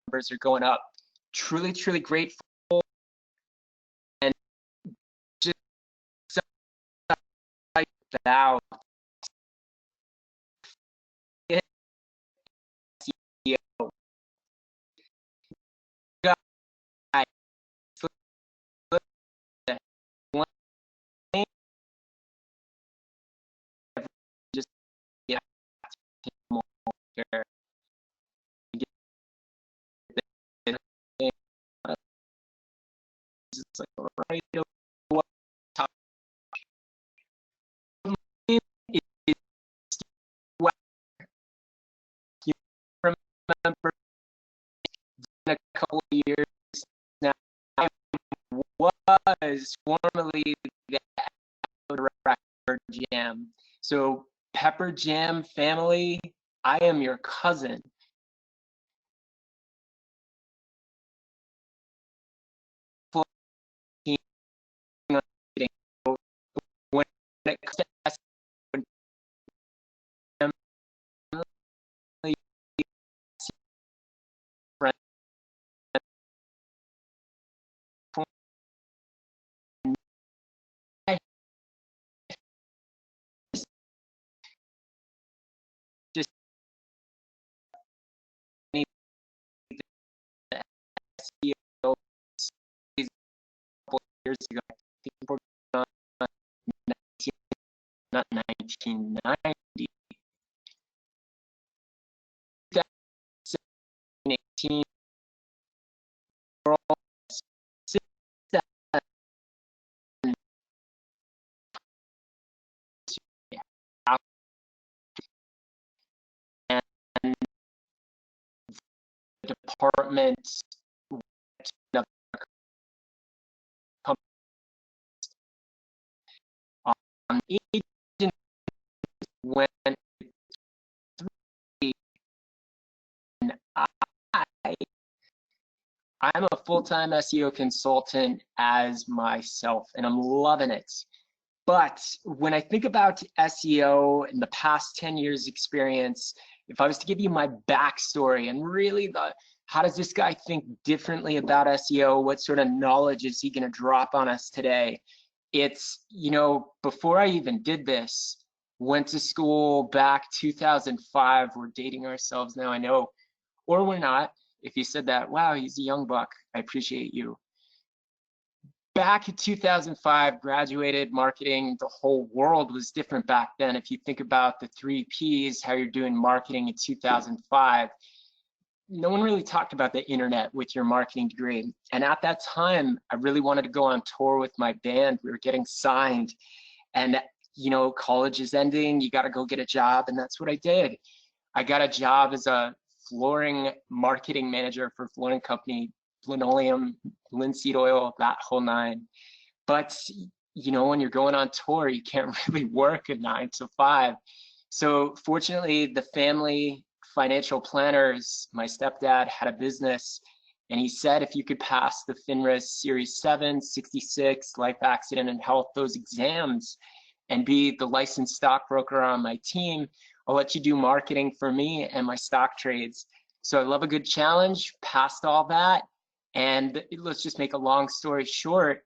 numbers are going up. Truly, truly grateful. And just about SEO. Just yeah, it's like right over top. You remember in a couple of years now, I was formerly the Pepper Jam. So Pepper Jam family, I am your cousin. When it comes to just SEO a couple years ago, people not 1990, 2018, and the department agent went through, and I'm a full-time SEO consultant as myself, and I'm loving it. But when I think about SEO in the past 10 years experience, if I was to give you my backstory and really how does this guy think differently about SEO? What sort of knowledge is he gonna drop on us today? It's, you know, before I even did this, went to school back 2005, we're dating ourselves now, I know, or we're not. If you said that, wow, he's a young buck, I appreciate you. Back in 2005, graduated marketing. The whole world was different back then. If you think about the 3Ps, how you're doing marketing in 2005, no one really talked about the internet with your marketing degree. And at that time, I really wanted to go on tour with my band. We were getting signed, and you know, college is ending, you got to go get a job, and that's what I did. I got a job as a flooring marketing manager for a flooring company, linoleum, linseed oil, that whole nine. But you know, when you're going on tour, you can't really work a 9 to 5. So fortunately, the family financial planners, my stepdad had a business, and he said if you could pass the FINRA Series 7, 66, life accident and health, those exams, and be the licensed stockbroker on my team, I'll let you do marketing for me and my stock trades. So I love a good challenge, passed all that, and let's just make a long story short,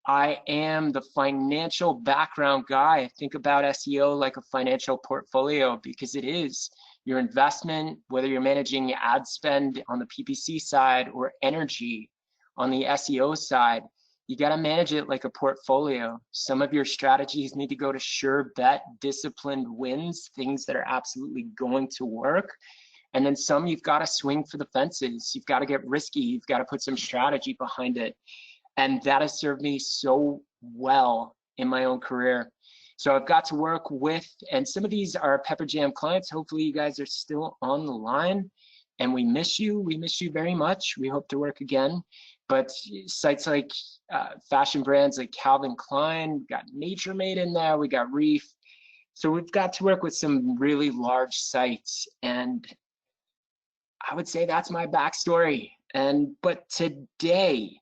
I am the financial background guy. I think about SEO like a financial portfolio because it is your investment, whether you're managing ad spend on the PPC side or energy on the SEO side, you got to manage it like a portfolio. Some of your strategies need to go to sure bet, disciplined wins, things that are absolutely going to work. And then some you've got to swing for the fences. You've got to get risky. You've got to put some strategy behind it. And that has served me so well in my own career. So I've got to work with, and some of these are Pepper Jam clients. Hopefully you guys are still on the line, and we miss you. We miss you very much. We hope to work again. But sites like fashion brands like Calvin Klein, we got Nature Made in there, we got Reef. So we've got to work with some really large sites, and I would say that's my backstory. But today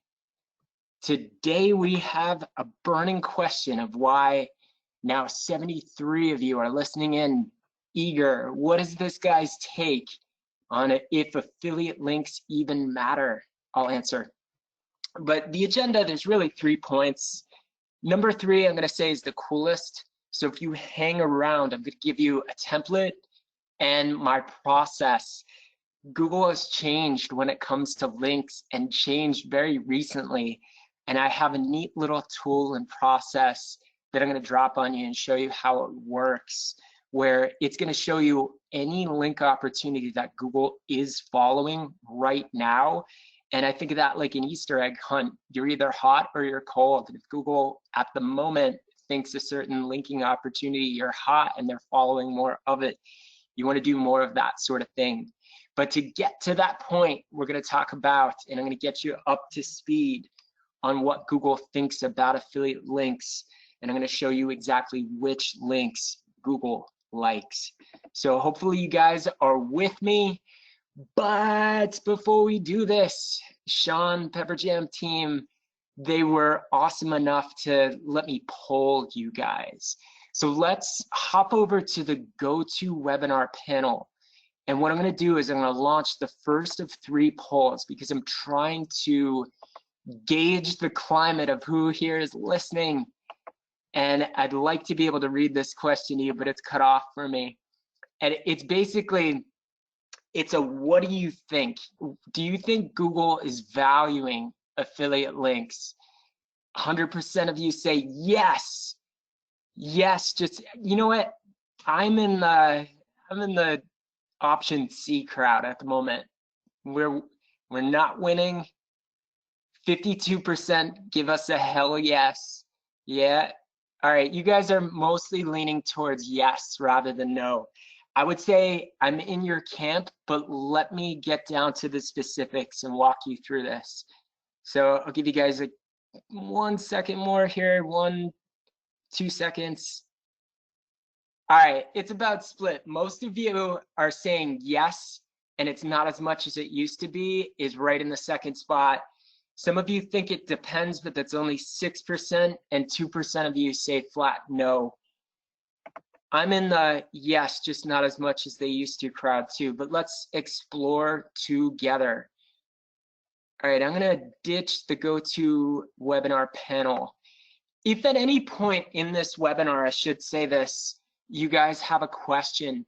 we have a burning question of why now 73 of you are listening in, eager. What is this guy's take on if affiliate links even matter. I'll answer. But the agenda, there's really 3 points. Number 3, I'm going to say, is the coolest. So if you hang around, I'm going to give you a template and my process. Google has changed when it comes to links and changed very recently. And I have a neat little tool and process that I'm going to drop on you and show you how it works, where it's going to show you any link opportunity that Google is following right now. And I think of that like an Easter egg hunt. You're either hot or you're cold. And if Google at the moment thinks a certain linking opportunity, you're hot and they're following more of it, you want to do more of that sort of thing. But to get to that point, we're going to talk about, and I'm going to get you up to speed on what Google thinks about affiliate links. And I'm going to show you exactly which links Google likes. So hopefully you guys are with me. But before we do this, Sean, Pepper Jam team, they were awesome enough to let me poll you guys. So let's hop over to the GoToWebinar panel. And what I'm going to do is I'm going to launch the first of 3 polls because I'm trying to gauge the climate of who here is listening. And I'd like to be able to read this question to you, but it's cut off for me. And it's basically, it's a what do you think? Do you think Google is valuing affiliate links? 100% of you say yes. Yes, just, you know what? I'm in the option C crowd at the moment. We're not winning. 52% give us a hell yes. Yeah. All right, you guys are mostly leaning towards yes rather than no. I would say I'm in your camp, but let me get down to the specifics and walk you through this. So I'll give you guys 1 second more here, 1, 2 seconds. All right, it's about split. Most of you are saying yes, and it's not as much as it used to be, is right in the second spot. Some of you think it depends, but that's only 6%, and 2% of you say flat no. I'm in the yes, just not as much as they used to crowd too, but let's explore together. All right, I'm gonna ditch the GoToWebinar panel. If at any point in this webinar, I should say this, you guys have a question,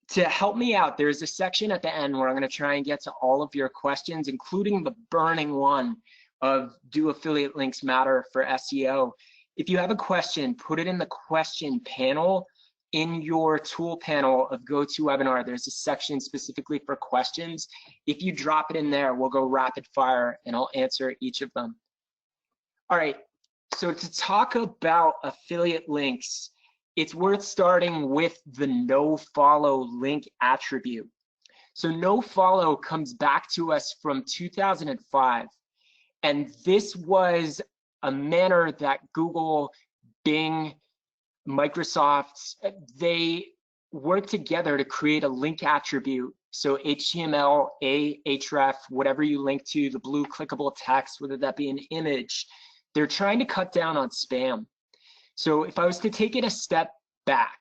to help me out, there's a section at the end where I'm going to try and get to all of your questions, including the burning one of do affiliate links matter for SEO? If you have a question, put it in the question panel in your tool panel of GoToWebinar. There's a section specifically for questions. If you drop it in there, we'll go rapid fire and I'll answer each of them. All right, so to talk about affiliate links, it's worth starting with the no follow link attribute. So no follow comes back to us from 2005. And this was a manner that Google, Bing, Microsoft, they worked together to create a link attribute. So HTML, href, whatever you link to, the blue clickable text, whether that be an image, they're trying to cut down on spam. So if I was to take it a step back,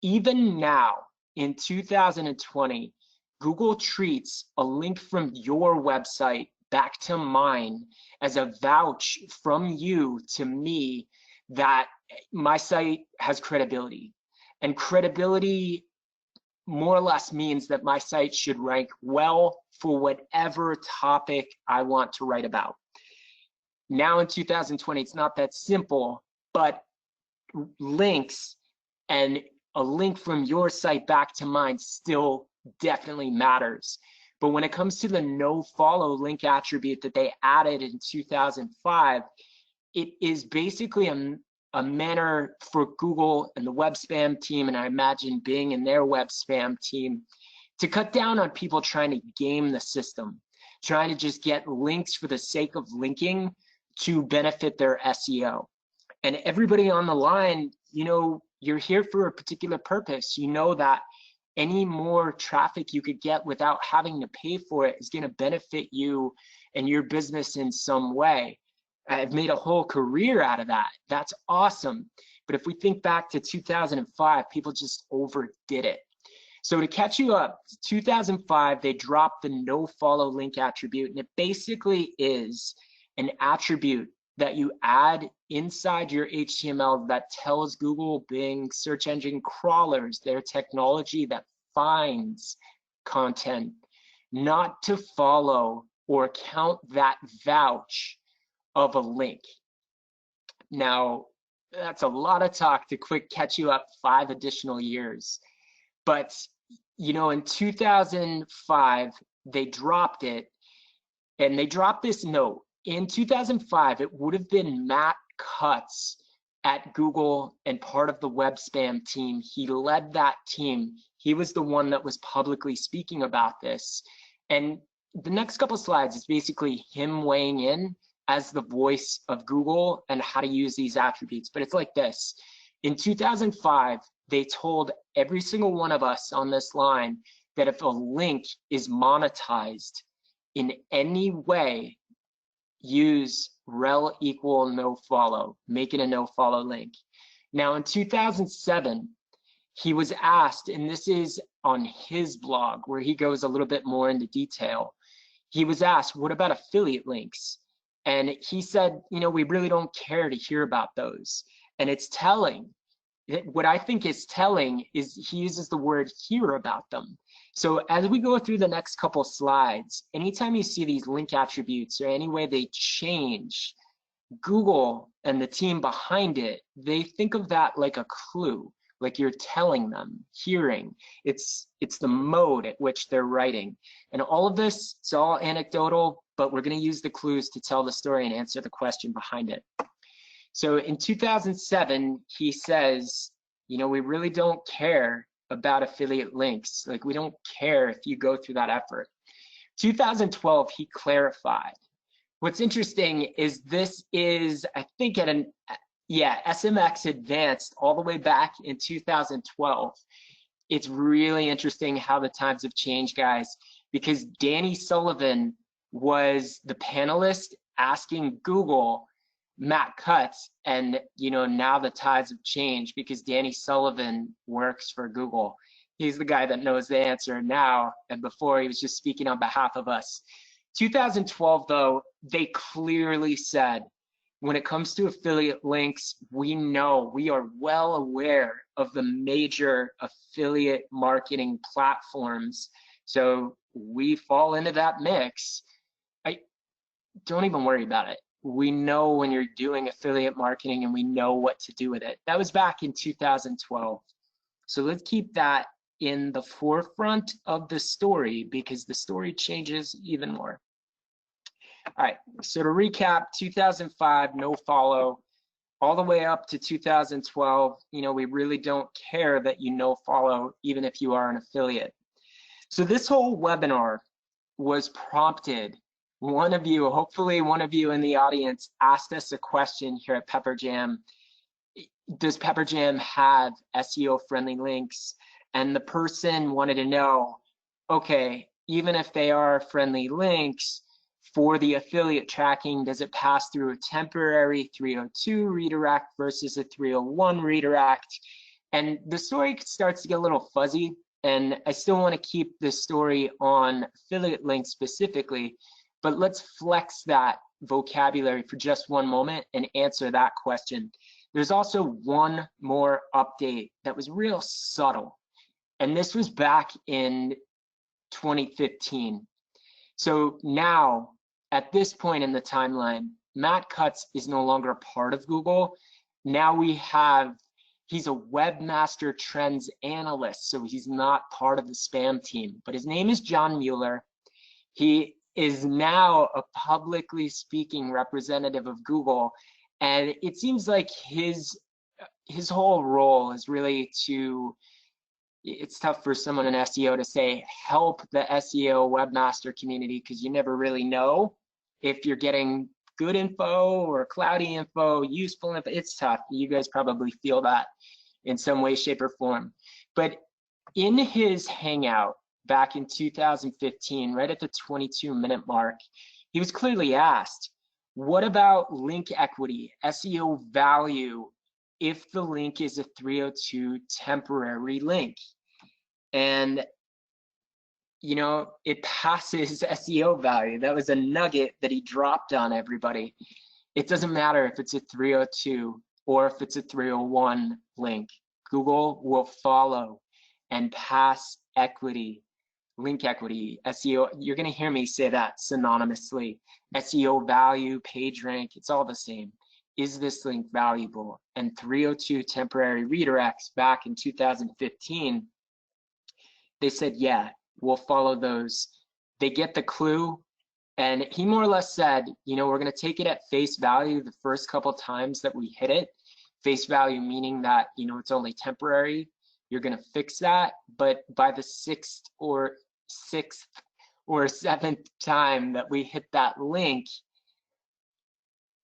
even now in 2020, Google treats a link from your website back to mine as a vouch from you to me that my site has credibility. And credibility more or less means that my site should rank well for whatever topic I want to write about. Now in 2020, it's not that simple, but links and a link from your site back to mine still definitely matters. But when it comes to the no follow link attribute that they added in 2005, it is basically a manner for Google and the web spam team, and I imagine Bing and their web spam team, to cut down on people trying to game the system, trying to just get links for the sake of linking to benefit their SEO. And everybody on the line, you know, you're here for a particular purpose. You know that any more traffic you could get without having to pay for it is going to benefit you and your business in some way. I've made a whole career out of that. That's awesome. But if we think back to 2005, people just overdid it. So to catch you up, 2005, they dropped the no follow link attribute, and it basically is an attribute that you add inside your HTML that tells Google, Bing, search engine crawlers, their technology that finds content, not to follow or count that vouch of a link. Now, that's a lot of talk to quick catch you up 5 additional years. But, you know, in 2005, they dropped it, and they dropped this note. In 2005, it would have been Matt Cutts at Google and part of the web spam team. He led that team. He was the one that was publicly speaking about this. And the next couple slides is basically him weighing in as the voice of Google and how to use these attributes. But it's like this. In 2005, they told every single one of us on this line that if a link is monetized in any way, use rel equal no follow, make it a no follow link. Now in 2007, he was asked, and this is on his blog where he goes a little bit more into detail. He was asked, what about affiliate links? And he said, you know, we really don't care to hear about those. And it's telling. What I think is telling is he uses the word hear about them. So as we go through the next couple slides, anytime you see these link attributes or any way they change, Google and the team behind it, they think of that like a clue, like you're telling them, hearing. It's the mode at which they're writing. And all of this, it's all anecdotal, but we're going to use the clues to tell the story and answer the question behind it. So in 2007, he says, you know, we really don't care about affiliate links. Like, we don't care if you go through that effort. 2012, he clarified. What's interesting is this is, I think at an, SMX Advanced all the way back in 2012. It's really interesting how the times have changed, guys, because Danny Sullivan was the panelist asking Google Matt Cutts, and you know, now the tides have changed because Danny Sullivan works for Google. He's the guy that knows the answer now, and before he was just speaking on behalf of us. 2012 though, they clearly said, when it comes to affiliate links, we know, we are well aware of the major affiliate marketing platforms. So we fall into that mix. Don't even worry about it. We know when you're doing affiliate marketing and we know what to do with it. That was back in 2012. So let's keep that in the forefront of the story because the story changes even more. All right, so to recap, 2005, no follow, all the way up to 2012, you know, we really don't care that you no follow, even if you are an affiliate. So this whole webinar was prompted. One of you, hopefully one of you in the audience, asked us a question here at PepperJam. Does PepperJam have SEO friendly links? And the person wanted to know, okay, even if they are friendly links, for the affiliate tracking, does it pass through a temporary 302 redirect versus a 301 redirect? And the story starts to get a little fuzzy, and I still want to keep this story on affiliate links specifically, but let's flex that vocabulary for just one moment and answer that question. There's also one more update that was real subtle, and this was back in 2015. So now, at this point in the timeline, Matt Cutts is no longer a part of Google. Now he's a webmaster trends analyst, so he's not part of the spam team, but his name is John Mueller. He is now a publicly speaking representative of Google, and it seems like his whole role is really to, it's tough for someone in SEO to say help the SEO webmaster community because you never really know if you're getting good info or cloudy info, useful info. It's tough. You guys probably feel that in some way, shape, or form. But in his hangout back in 2015, right at the 22-minute mark, he was clearly asked, what about link equity, SEO value, if the link is a 302 temporary link? and you know, it passes SEO value. That was a nugget that he dropped on everybody. It doesn't matter if it's a 302 or if it's a 301 link. Google will follow and pass equity, link equity, SEO. You're going to hear me say that synonymously. SEO value, page rank, it's all the same. Is this link valuable? And 302 temporary redirects back in 2015, they said, yeah, we'll follow those. They get the clue. And he more or less said, you know, we're going to take it at face value the first couple times that we hit it. Face value meaning that, you know, it's only temporary. You're going to fix that. But by the sixth or seventh time that we hit that link,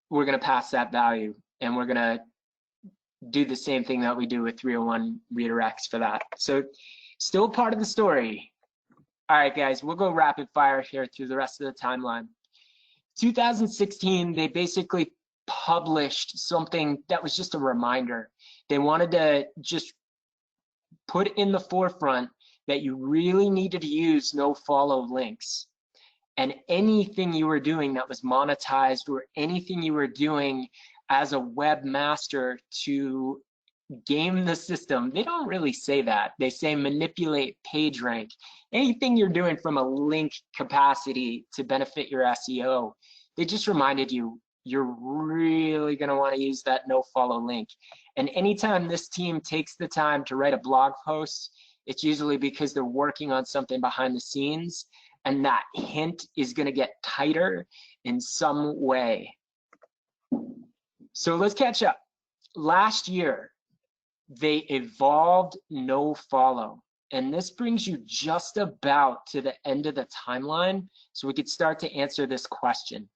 we're going to pass that value. And we're going to do the same thing that we do with 301 redirects for that. So still part of the story. All right, guys, we'll go rapid fire here through the rest of the timeline. 2016, they basically published something that was just a reminder. They wanted to just put in the forefront that you really needed to use no follow links. And anything you were doing that was monetized or anything you were doing as a webmaster to game the system, they don't really say that. They say manipulate page rank. Anything you're doing from a link capacity to benefit your SEO, they just reminded you, you're really going to want to use that no follow link. And anytime this team takes the time to write a blog post, it's usually because they're working on something behind the scenes, and that hint is going to get tighter in some way. So let's catch up. Last year, they evolved no follow. And this brings you just about to the end of the timeline, so we could start to answer this question.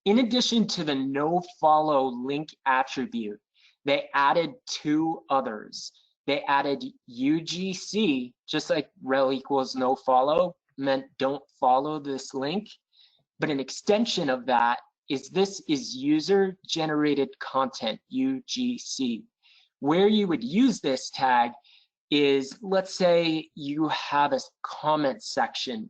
In addition to the no follow link attribute, they added two others. They added UGC, just like rel equals no follow, meant don't follow this link. But an extension of that is this is user generated content, UGC. Where you would use this tag is, let's say you have a comment section.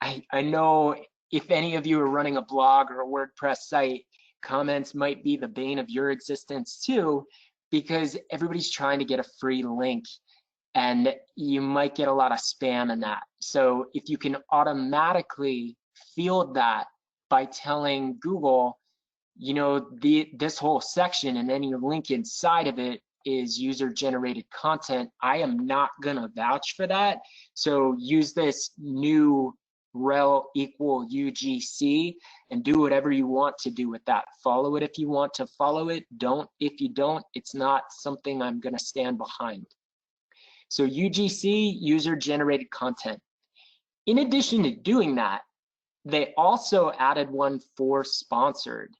I know if any of you are running a blog or a WordPress site, comments might be the bane of your existence too, because everybody's trying to get a free link and you might get a lot of spam in that. So if you can automatically field that by telling Google, you know, this whole section and any link inside of it is user generated content, I am not gonna vouch for that. So use this new rel equal UGC and do whatever you want to do with that. Follow it if you want to follow it. Don't if you don't. It's not something I'm gonna stand behind. So UGC, user generated content. In addition to doing that, they also added one for sponsored.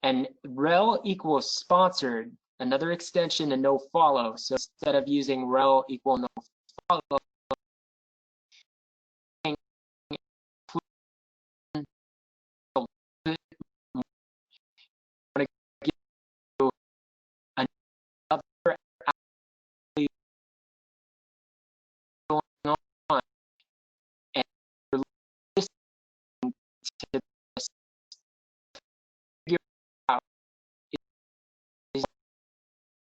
And rel equals sponsored, another extension to no follow. So instead of using rel equal no follow, another going on, and you're listening to this, figure out is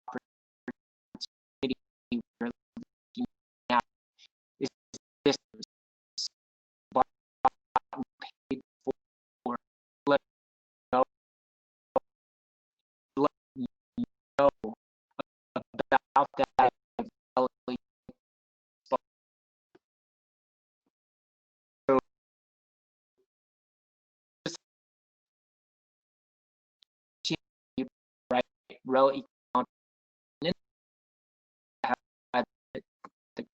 opportunity we're looking at. Is this button paid for? Let know, let you know about that. So just right, rel equal content, have the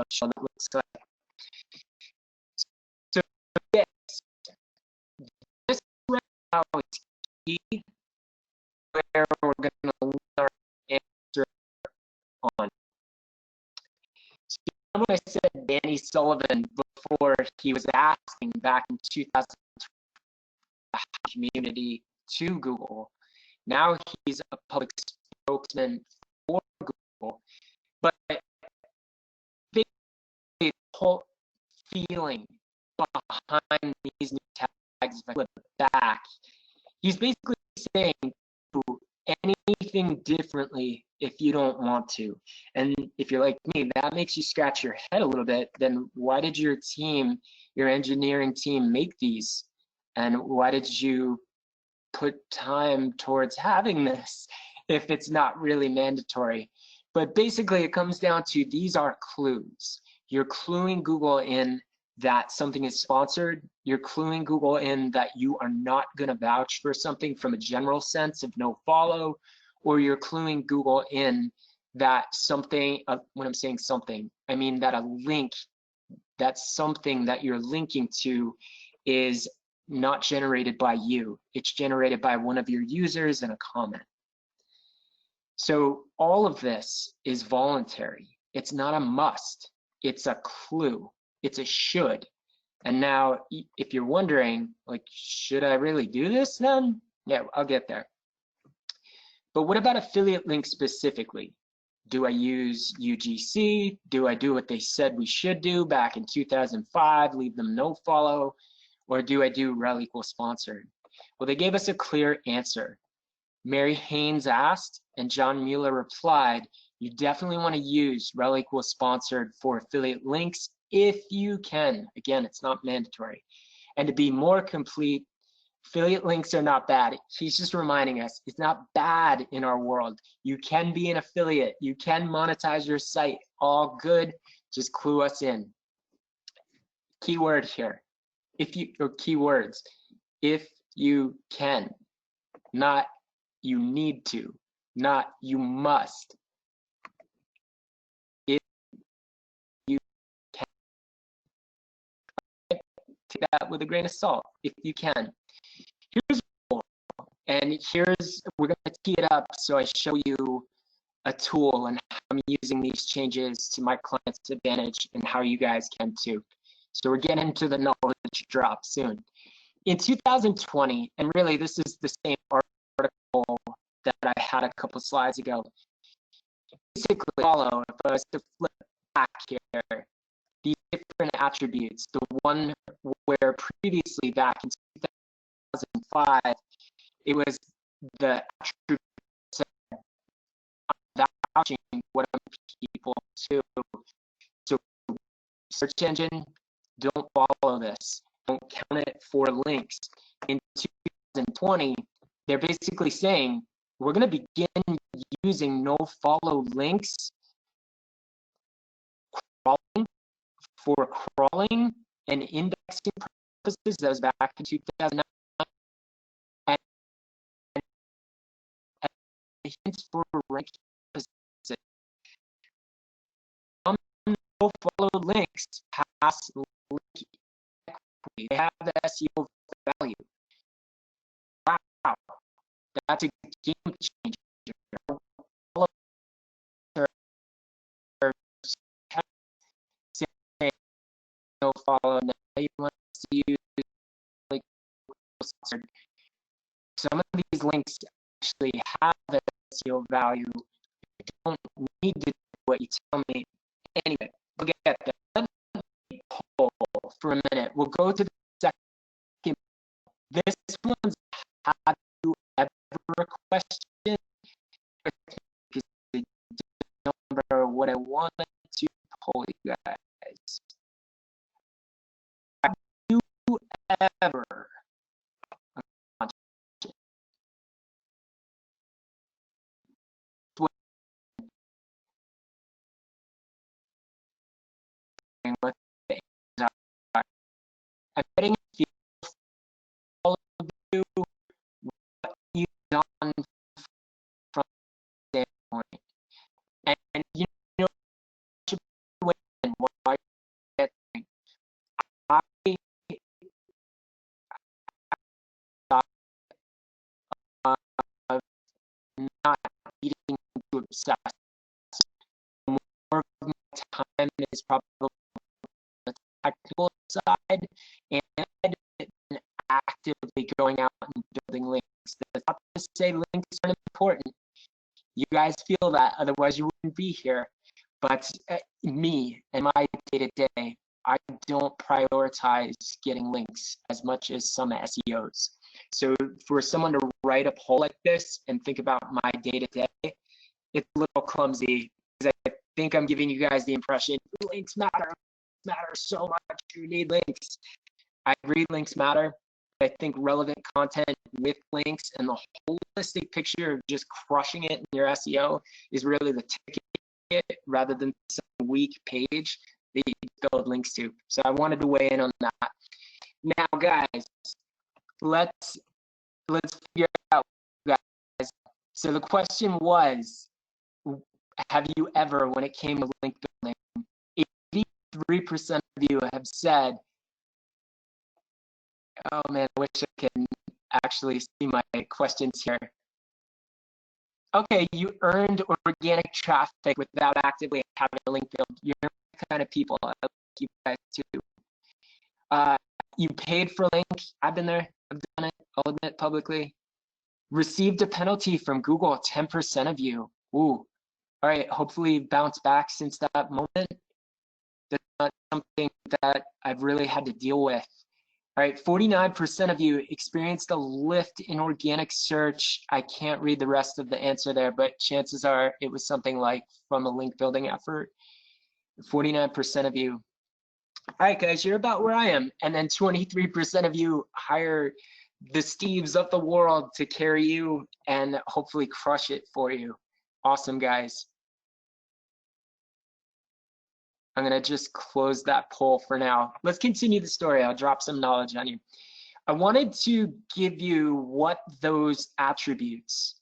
show that looks like. So yes, this right now is key where we're going to learn our answer on. So remember I said Danny Sullivan before he was asking back in 2000 community to Google. Now he's a public spokesman for Google. But the whole feeling behind these new tags, if I flip it back, he's basically saying do anything differently if you don't want to. And if you're like me, that makes you scratch your head a little bit. Then why did your team, your engineering team, make these? And why did you put time towards having this if it's not really mandatory? But basically it comes down to these are clues. You're cluing Google in that something is sponsored. You're cluing Google in that you are not going to vouch for something from a general sense of no follow, or you're cluing Google in that something, when I'm saying something, I mean that a link, that something that you're linking to is not generated by you. It's generated by one of your users in a comment. So all of this is voluntary. It's not a must. It's a clue. It's a should. And now, if you're wondering, like, should I really do this then? Yeah, I'll get there. But what about affiliate links specifically? Do I use UGC? Do I do what they said we should do back in 2005, leave them no follow? Or do I do rel equals sponsored? Well, they gave us a clear answer. Mary Haynes asked, and John Mueller replied, you definitely want to use rel equals sponsored for affiliate links if you can. Again, it's not mandatory. And to be more complete, affiliate links are not bad. He's just reminding us it's not bad in our world. You can be an affiliate. You can monetize your site. All good. Just clue us in. Keyword here. If you, or keywords, if you can, not you need to, not you must. If you can, take that with a grain of salt. If you can. Here's and here's, we're going to tee it up so I show you a tool and how I'm using these changes to my client's advantage and how you guys can too. So we're getting into the knowledge drop soon. In 2020, and really this is the same article that I had a couple slides ago, basically follow, if I was to flip back here, these different attributes, the one where previously back in 2005, it was the attribute vouching what people to. So search engine, don't follow this. Don't count it for links. In 2020, they're basically saying we're going to begin using no follow links for crawling and indexing purposes. That was back in 2009. And hints for ranking purposes. No follow links pass link equity. They have the SEO value. Wow, that's a game changer. No follow. Now you want to use like some of these links actually have the SEO value. I don't need to do what you tell me. Anyway, we'll get there. Let me poll for a minute. We'll go to the second. This one's have you ever a question? Because I don't remember what I wanted to poll you guys. Have you ever what the answers are? I'm getting a feel for all of you what you've done from that standpoint. And you know, when why I of not needing to obsess. More of my time is probably the technical side and actively going out and building links. That's not to say links aren't important. You guys feel that, otherwise you wouldn't be here. But me and my day-to-day, I don't prioritize getting links as much as some SEOs. So for someone to write a poll like this and think about my day-to-day, it's a little clumsy because I think I'm giving you guys the impression links matter so much. You need links. I agree, links matter. I think relevant content with links and the holistic picture of just crushing it in your SEO is really the ticket rather than some weak page that you build links to. So I wanted to weigh in on that. Now, guys, let's figure it out, guys. So the question was, have you ever, when it came to link building, 83% of you have said, oh man, I wish I can actually see my questions here. Okay, you earned organic traffic without actively having a link build. You're the kind of people. I like you guys too. You paid for a link. I've been there. I've done it. I'll admit publicly. Received a penalty from Google. 10% of you. Ooh. All right. Hopefully bounce back since that moment. That's not something that I've really had to deal with. All right, 49% of you experienced a lift in organic search. I can't read the rest of the answer there, but chances are it was something like from a link building effort. 49% of you. All right, guys, you're about where I am. And then 23% of you hire the Steves of the world to carry you and hopefully crush it for you. Awesome, guys. I'm gonna just close that poll for now. Let's continue the story. I'll drop some knowledge on you. I wanted to give you what those attributes,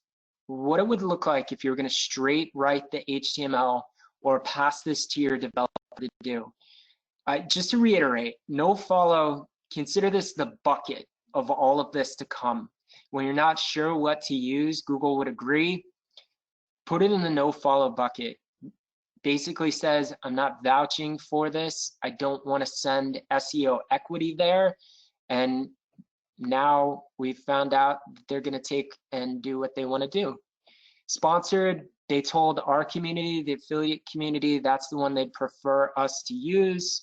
what it would look like if you were gonna straight write the HTML or pass this to your developer to do. Just to reiterate, no follow, consider this the bucket of all of this to come. When you're not sure what to use, Google would agree, put it in the no follow bucket. Basically says, I'm not vouching for this. I don't want to send SEO equity there. And now we've found out that they're going to take and do what they want to do. Sponsored, they told our community, the affiliate community, that's the one they'd prefer us to use.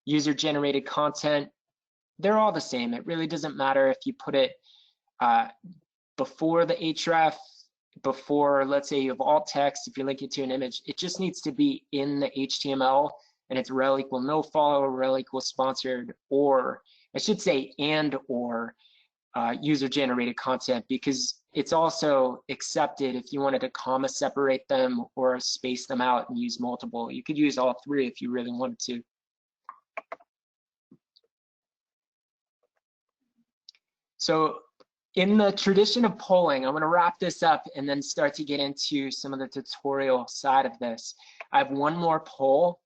User generated content, they're all the same. It really doesn't matter if you put it before the href, before, let's say you have alt text, if you link it to an image, it just needs to be in the HTML, and it's rel equal no follow, rel equal sponsored, or I should say and or user generated content, because it's also accepted if you wanted to comma separate them or space them out and use multiple. You could use all three if you really wanted to. So in the tradition of polling, I'm going to wrap this up and then start to get into some of the tutorial side of this. I have one more poll,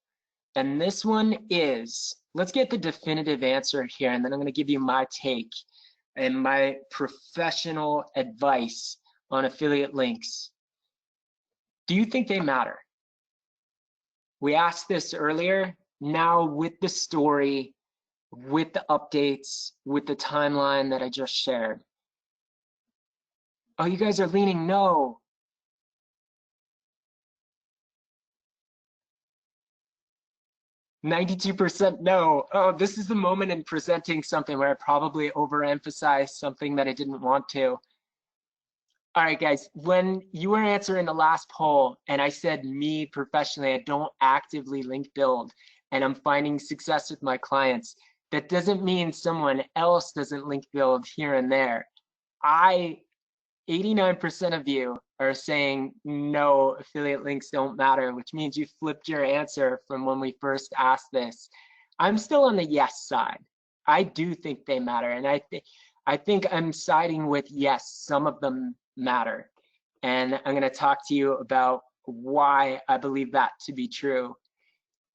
and this one is, let's get the definitive answer here, and then I'm going to give you my take and my professional advice on affiliate links. Do you think they matter? We asked this earlier. Now with the story, with the updates, with the timeline that I just shared. Oh, you guys are leaning no. %92 no. Oh, this is the moment in presenting something where I probably overemphasized something that I didn't want to. All right, guys, when you were answering the last poll and I said me professionally, I don't actively link build and I'm finding success with my clients, that doesn't mean someone else doesn't link build here and there. 89% of you are saying no, affiliate links don't matter, which means you flipped your answer from when we first asked this. I'm still on the yes side. I do think they matter, and I think I'm siding with yes, some of them matter. And I'm going to talk to you about why I believe that to be true.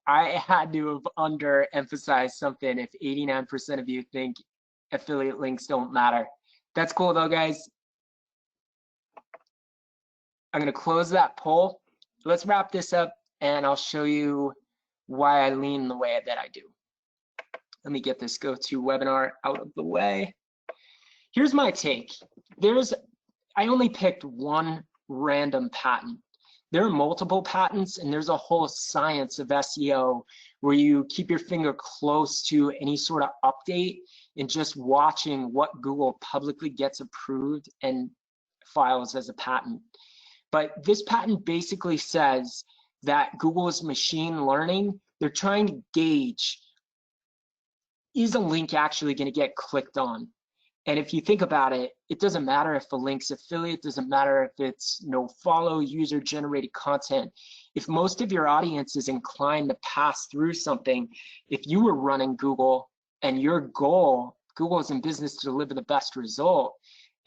I had to have underemphasized something if 89% of you think affiliate links don't matter. That's cool though, guys. I'm going to close that poll. Let's wrap this up and I'll show you why I lean the way that I do. Let me get this GoToWebinar out of the way. Here's my take. I only picked one random patent. There are multiple patents, and there's a whole science of SEO where you keep your finger close to any sort of update and just watching what Google publicly gets approved and files as a patent. But this patent basically says that Google's machine learning, they're trying to gauge, is a link actually going to get clicked on? And if you think about it, it doesn't matter if a link's affiliate, doesn't matter if it's no follow, user generated content. If most of your audience is inclined to pass through something, if you were running Google and your goal, Google is in business to deliver the best result,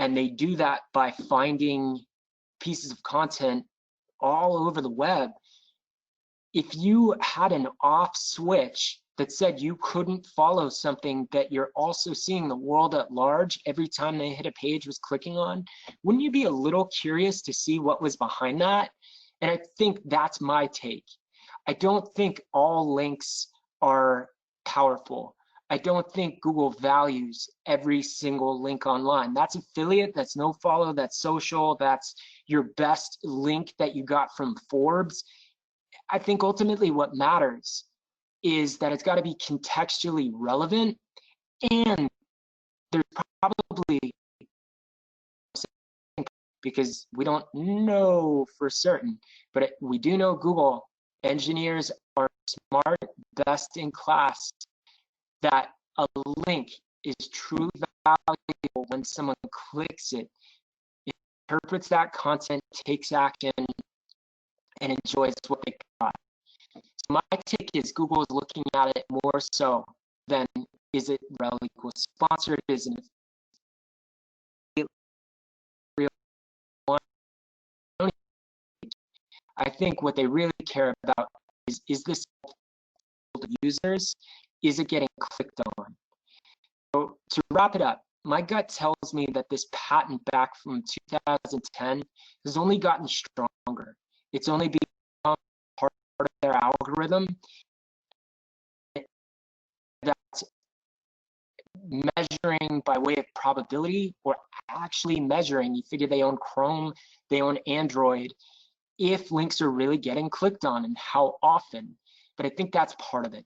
and they do that by finding pieces of content all over the web. If you had an off switch that said you couldn't follow something that you're also seeing the world at large every time they hit a page was clicking on, wouldn't you be a little curious to see what was behind that? And I think that's my take. I don't think all links are powerful. I don't think Google values every single link online. That's affiliate, that's no follow, that's social, that's your best link that you got from Forbes. I think ultimately what matters is that it's got to be contextually relevant, and there's probably, because we don't know for certain, but we do know Google engineers are smart, best in class, that a link is truly valuable when someone clicks it, interprets that content, takes action, and enjoys what they got. So my take is Google is looking at it more so than is it relatively sponsored, isn't it real one? I think what they really care about is this users, is it getting clicked on? So to wrap it up, my gut tells me that this patent back from 2010 has only gotten stronger. It's only become part of their algorithm that's measuring by way of probability, or actually measuring, you figure they own Chrome, they own Android, if links are really getting clicked on and how often. But I think that's part of it.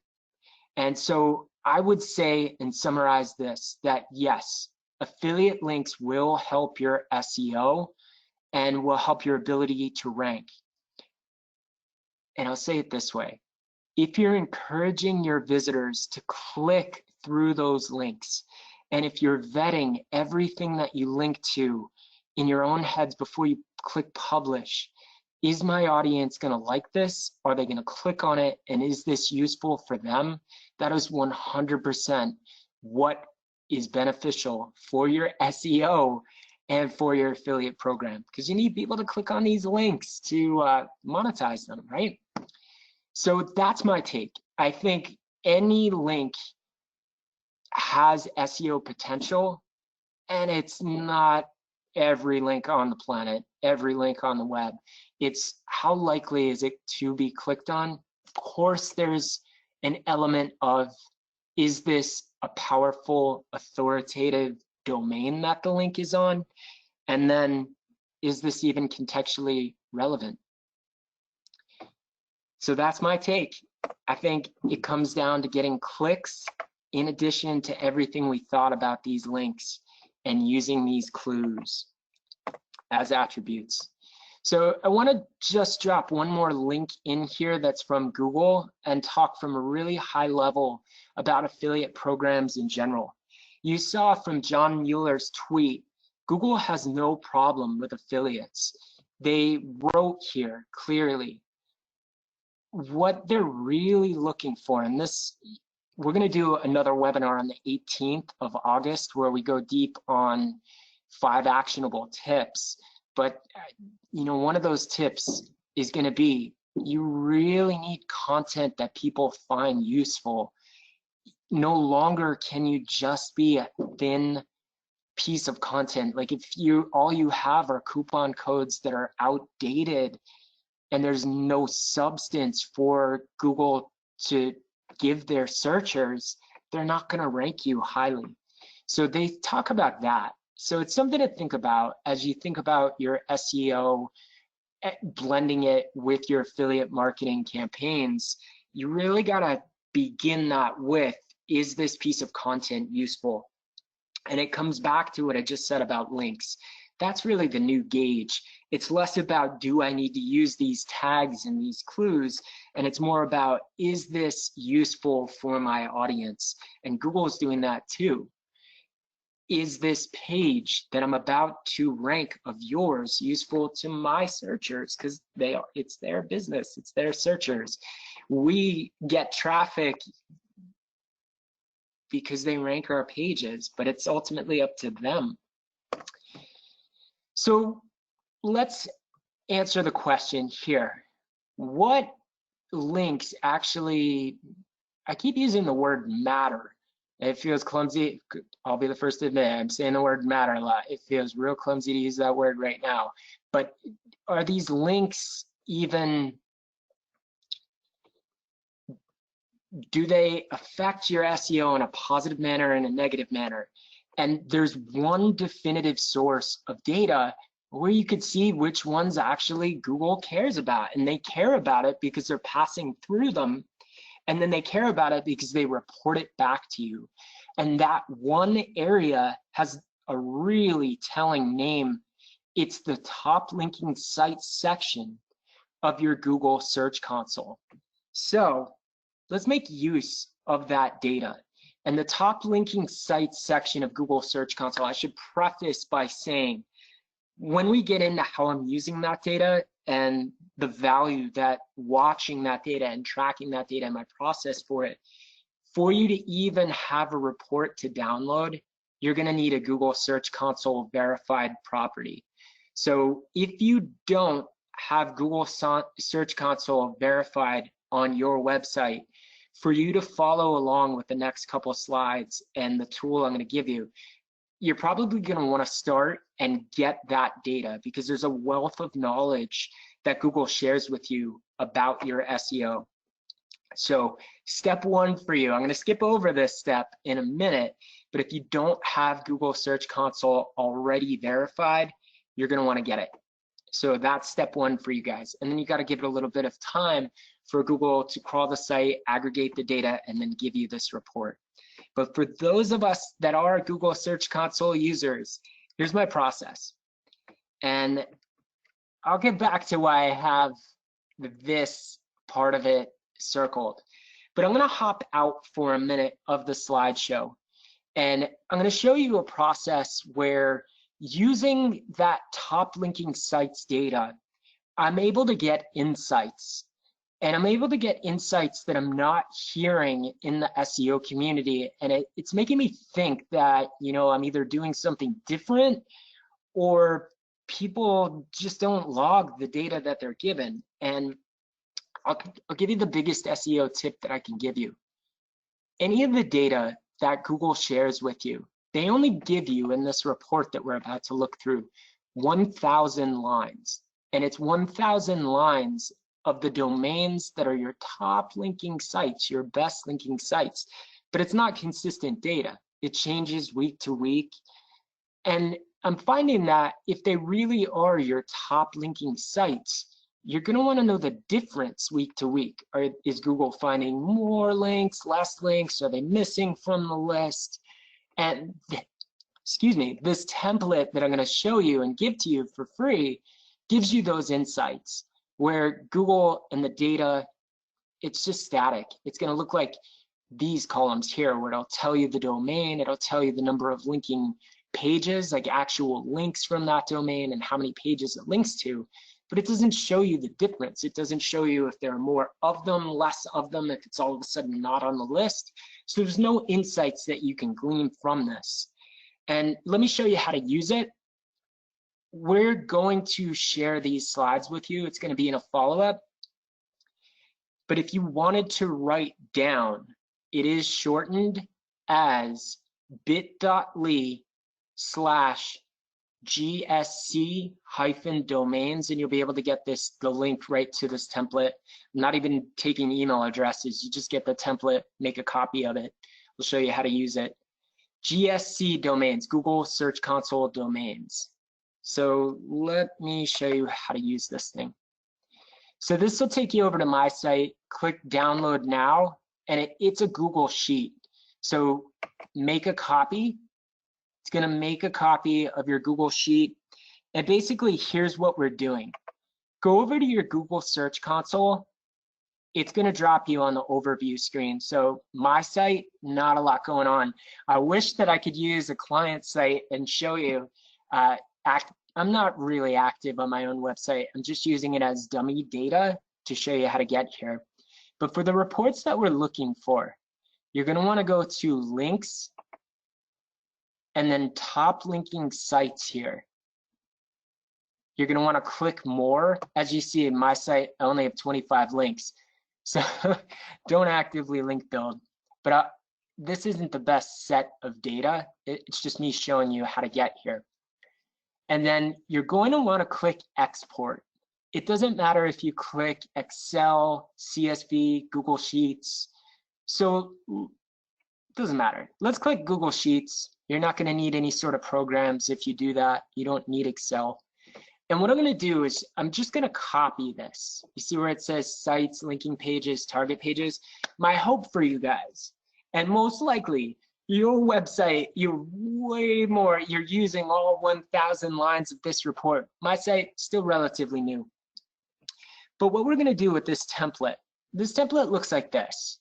And so I would say and summarize this, that yes, affiliate links will help your SEO and will help your ability to rank. And I'll say it this way: if you're encouraging your visitors to click through those links, and if you're vetting everything that you link to in your own heads before you click publish, is my audience going to like this? Are they going to click on it? And is this useful for them? That is 100% what is beneficial for your SEO and for your affiliate program, because you need people to click on these links to monetize them, right? So that's my take. I think any link has SEO potential, and it's not every link on the planet, every link on the web. It's how likely is it to be clicked on? Of course, there's an element of, is this a powerful, authoritative domain that the link is on? And then, is this even contextually relevant? So that's my take. I think it comes down to getting clicks in addition to everything we thought about these links, and using these clues as attributes. So I want to just drop one more link in here that's from Google and talk from a really high level about affiliate programs in general. You saw from John Mueller's tweet, Google has no problem with affiliates. They wrote here clearly what they're really looking for. And this, we're going to do another webinar on the 18th of August where we go deep on 5 actionable tips. But one of those tips is going to be, you really need content that people find useful. No longer can you just be a thin piece of content. Like if all you have are coupon codes that are outdated and there's no substance for Google to give their searchers, they're not going to rank you highly. So they talk about that. So it's something to think about as you think about your SEO blending it with your affiliate marketing campaigns, you really gotta begin that with, is this piece of content useful? And it comes back to what I just said about links. That's really the new gauge. It's less about, do I need to use these tags and these clues? And it's more about, is this useful for my audience? And Google is doing that too. Is this page that I'm about to rank of yours useful to my searchers? Because it's their business, it's their searchers. We get traffic because they rank our pages, but it's ultimately up to them. So let's answer the question here. What links actually, I keep using the word matter. It feels clumsy. I'll be the first to admit, I'm saying the word matter a lot. It feels real clumsy to use that word right now. But are these links even, do they affect your SEO in a positive manner and a negative manner? And there's one definitive source of data where you could see which ones actually Google cares about. And they care about it because they're passing through them. And then they care about it because they report it back to you. And that one area has a really telling name. It's the top linking sites section of your Google Search Console. So let's make use of that data. And the top linking sites section of Google Search Console, I should preface by saying, when we get into how I'm using that data and the value that watching that data and tracking that data and my process for it, for you to even have a report to download, you're gonna need a Google Search Console verified property. So if you don't have Google Search Console verified on your website, for you to follow along with the next couple of slides and the tool I'm gonna give you, you're probably going to want to start and get that data, because there's a wealth of knowledge that Google shares with you about your SEO. So step one for you, I'm going to skip over this step in a minute, but if you don't have Google Search Console already verified, you're going to want to get it. So that's step one for you guys. And then you got to give it a little bit of time for Google to crawl the site, aggregate the data, and then give you this report. But for those of us that are Google Search Console users, here's my process. And I'll get back to why I have this part of it circled. But I'm gonna hop out for a minute of the slideshow. And I'm gonna show you a process where, using that top linking sites data, I'm able to get insights. And I'm able to get insights that I'm not hearing in the SEO community. And it's making me think that, you know, I'm either doing something different or people just don't log the data that they're given. And I'll give you the biggest SEO tip that I can give you. Any of the data that Google shares with you, they only give you in this report that we're about to look through 1,000 lines. And it's 1,000 lines of the domains that are your top linking sites, your best linking sites. But it's not consistent data. It changes week to week. And I'm finding that if they really are your top linking sites, you're gonna wanna know the difference week to week. Is Google finding more links, less links? Are they missing from the list? And excuse me, this template that I'm gonna show you and give to you for free gives you those insights, where Google and the data, it's just static. It's gonna look like these columns here, where it'll tell you the domain, it'll tell you the number of linking pages, like actual links from that domain and how many pages it links to, but it doesn't show you the difference. It doesn't show you if there are more of them, less of them, if it's all of a sudden not on the list. So there's no insights that you can glean from this. And let me show you how to use it. We're going to share these slides with you. It's going to be in a follow-up. But if you wanted to write down, it is shortened as bit.ly/GSC-domains, and you'll be able to get the link right to this template. I'm not even taking email addresses. You just get the template, make a copy of it. We'll show you how to use it. GSC domains, Google Search Console domains. So let me show you how to use this thing. So this will take you over to my site. Click download now, and it's a Google Sheet. So make a copy. It's gonna make a copy of your Google Sheet. And basically, here's what we're doing. Go over to your Google Search Console. It's gonna drop you on the overview screen. So my site, not a lot going on. I wish that I could use a client site and show you. I'm not really active on my own website. I'm just using it as dummy data to show you how to get here. But for the reports that we're looking for, you're gonna wanna go to links and then top linking sites here. You're gonna wanna click more. As you see in my site, I only have 25 links. So don't actively link build. But this isn't the best set of data. It's just me showing you how to get here. And then you're going to want to click export. It doesn't matter if you click Excel, CSV, Google Sheets. So it doesn't matter. Let's click Google Sheets. You're not going to need any sort of programs if you do that. You don't need Excel. And what I'm going to do is I'm just going to copy this. You see where it says sites, linking pages, target pages? My hope for you guys, and most likely, your website, you're using all 1,000 lines of this report. My site, still relatively new. But what we're gonna do with this template looks like this.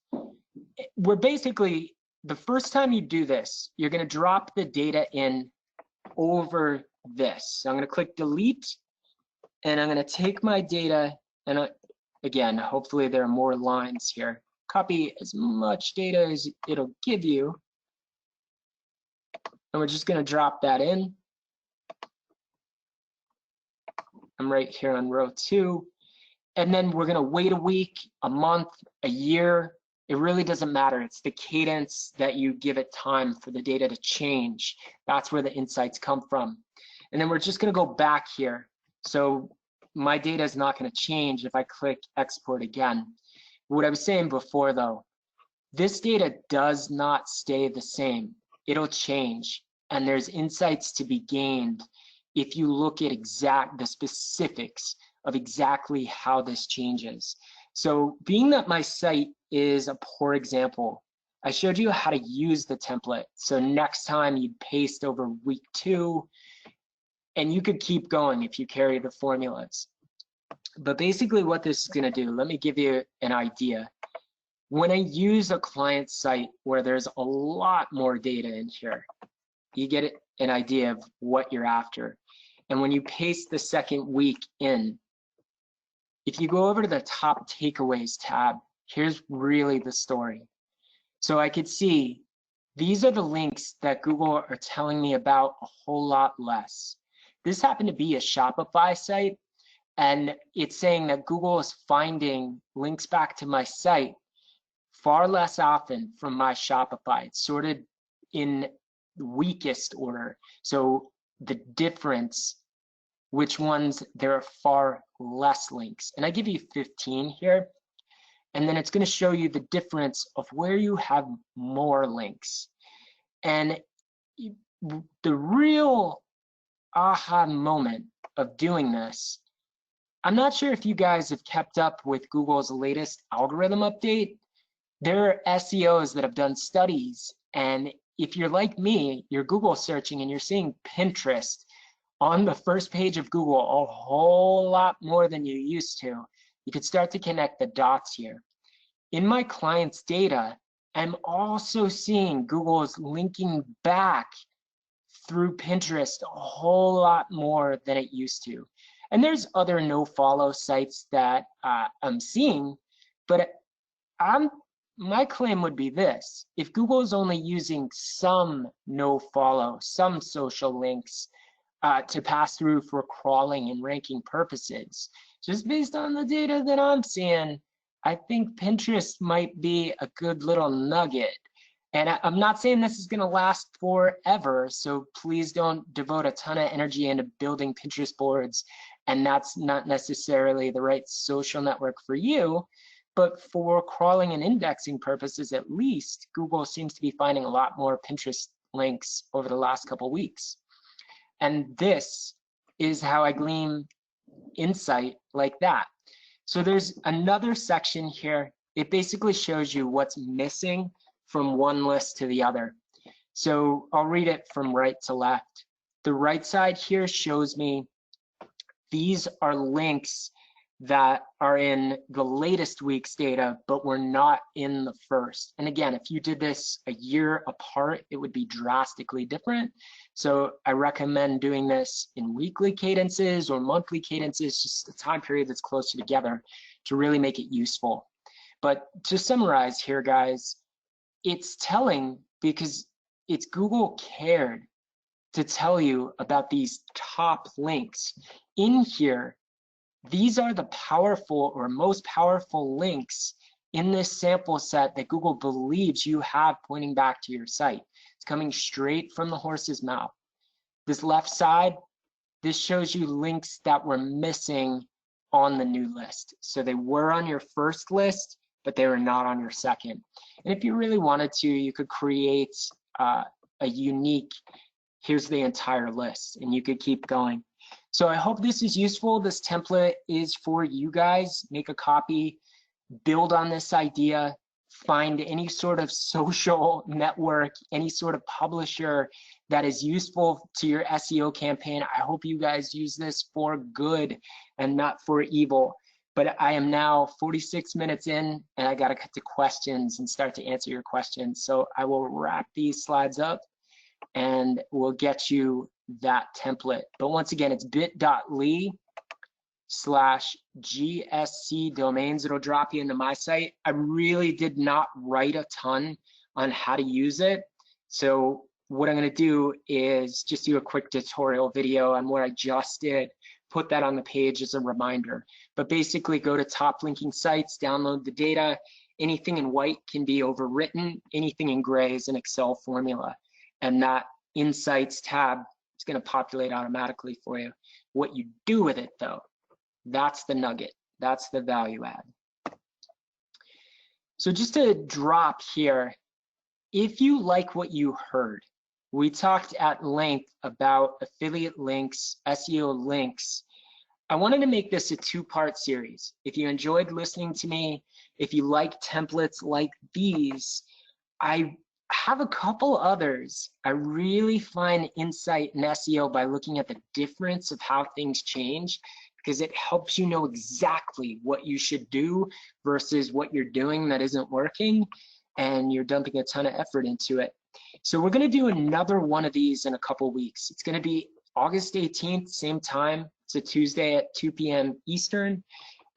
We're basically, the first time you do this, you're gonna drop the data in over this. So I'm gonna click delete, and I'm gonna take my data, and again, hopefully there are more lines here. Copy as much data as it'll give you. And we're just going to drop that in. I'm right here on row 2. And then we're going to wait a week, a month, a year. It really doesn't matter. It's the cadence that you give it time for the data to change. That's where the insights come from. And then we're just going to go back here. So my data is not going to change if I click export again. What I was saying before, though, this data does not stay the same. It'll change. And there's insights to be gained if you look at the specifics of exactly how this changes. So being that my site is a poor example, I showed you how to use the template. So next time you paste over week 2, and you could keep going if you carry the formulas. But basically what this is gonna do, let me give you an idea. When I use a client site where there's a lot more data in here, you get an idea of what you're after. And when you paste the second week in, if you go over to the top takeaways tab, here's really the story. So I could see these are the links that Google are telling me about a whole lot less. This happened to be a Shopify site, and it's saying that Google is finding links back to my site far less often from my Shopify. It's sorted in the weakest order. So the difference, which ones there are far less links. And I give you 15 here. And then it's going to show you the difference of where you have more links. And the real aha moment of doing this, I'm not sure if you guys have kept up with Google's latest algorithm update. There are SEOs that have done studies, and if you're like me, you're Google searching and you're seeing Pinterest on the first page of Google a whole lot more than you used to. You could start to connect the dots here. In my client's data, I'm also seeing Google is linking back through Pinterest a whole lot more than it used to. And there's other no-follow sites that I'm seeing, but my claim would be this: if Google is only using some no-follow, some social links to pass through for crawling and ranking purposes, just based on the data that I'm seeing, I think Pinterest might be a good little nugget. And I'm not saying this is going to last forever, so please don't devote a ton of energy into building Pinterest boards, and that's not necessarily the right social network for you. But for crawling and indexing purposes, at least, Google seems to be finding a lot more Pinterest links over the last couple weeks. And this is how I glean insight like that. So there's another section here. It basically shows you what's missing from one list to the other. So I'll read it from right to left. The right side here shows me these are links that are in the latest week's data, but were not in the first. And again, if you did this a year apart, it would be drastically different. So I recommend doing this in weekly cadences or monthly cadences, just a time period that's closer together to really make it useful. But to summarize here, guys, it's telling because it's Google cared to tell you about these top links. In here, these are the powerful or most powerful links in this sample set that Google believes you have pointing back to your site. It's coming straight from the horse's mouth. This left side, this shows you links that were missing on the new list. So they were on your first list, but they were not on your second. And if you really wanted to, you could create a unique, here's the entire list, and you could keep going. So I hope this is useful. This template is for you guys. Make a copy, build on this idea, find any sort of social network, any sort of publisher that is useful to your SEO campaign. I hope you guys use this for good and not for evil. But I am now 46 minutes in, and I got to cut to questions and start to answer your questions. So I will wrap these slides up and we'll get you that template. But once again, it's bit.ly/GSC domains. It'll drop you into my site. I really did not write a ton on how to use it. So what I'm going to do is just do a quick tutorial video on what I just did, put that on the page as a reminder. But basically go to top linking sites, download the data. Anything in white can be overwritten. Anything in gray is an Excel formula. And that Insights tab is going to populate automatically for you. What you do with it, though, that's the nugget. That's the value add. So just to drop here, if you like what you heard, we talked at length about affiliate links, SEO links. I wanted to make this a two-part series. If you enjoyed listening to me, if you like templates like these, I have a couple others. I really find insight in SEO by looking at the difference of how things change, because it helps you know exactly what you should do versus what you're doing that isn't working, and you're dumping a ton of effort into it. So we're going to do another one of these in a couple weeks. It's going to be August 18th, same time. It's a Tuesday at 2 p.m. Eastern,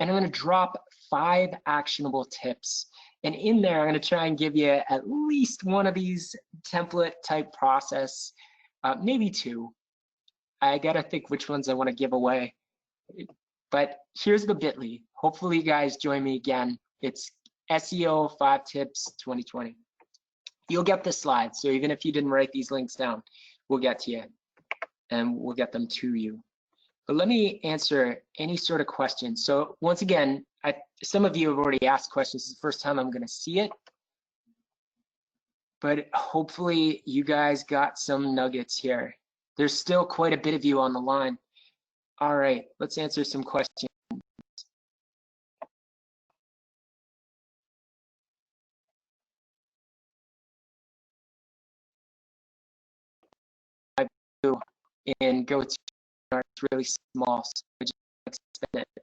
and I'm going to drop 5 actionable tips. And in there, I'm going to try and give you at least one of these template type process, maybe 2. I got to think which ones I want to give away. But here's the bit.ly. Hopefully you guys join me again. It's SEO 5 Tips 2020. You'll get the slides. So even if you didn't write these links down, we'll get to you and we'll get them to you. But let me answer any sort of question. So once again, some of you have already asked questions. It's the first time I'm going to see it. But hopefully you guys got some nuggets here. There's still quite a bit of you on the line. All right, let's answer some questions. I do in go to it's really small, so I just expand it.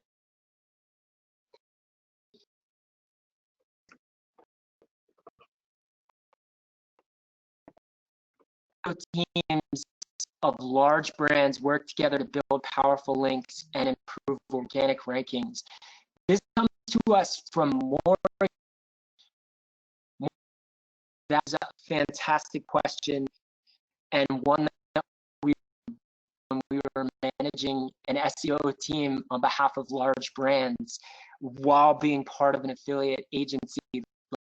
Teams of large brands work together to build powerful links and improve organic rankings. This comes to us from more. That's a fantastic question, and one that when we were managing an SEO team on behalf of large brands while being part of an affiliate agency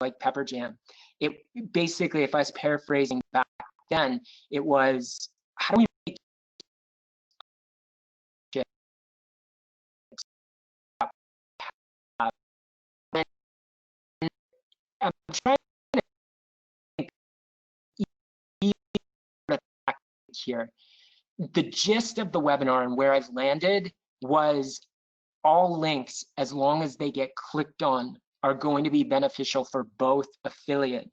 like Pepper Jam. It basically, if I was paraphrasing back then, it was, how do we make it? I'm trying to think here. the gist of the webinar and where I've landed was all links, as long as they get clicked on, are going to be beneficial for both affiliate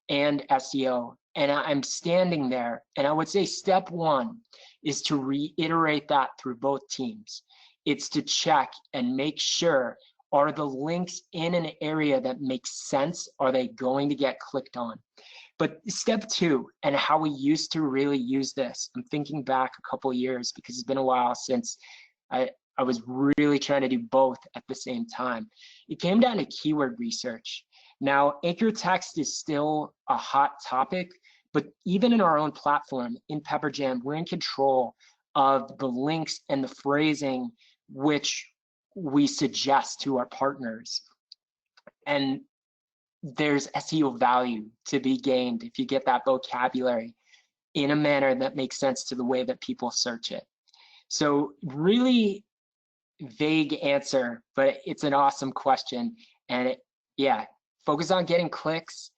and SEO. And I'm standing there, and I would say step one is to reiterate that through both teams. It's to check and make sure, are the links in an area that makes sense? Are they going to get clicked on? But step two, and how we used to really use this, I'm thinking back a couple of years because it's been a while since I was really trying to do both at the same time. It came down to keyword research. Now, anchor text is still a hot topic, but even in our own platform, in Pepperjam, we're in control of the links and the phrasing which we suggest to our partners. And there's SEO value to be gained if you get that vocabulary in a manner that makes sense to the way that people search it. So really vague answer, but it's an awesome question. And yeah, focus on getting clicks,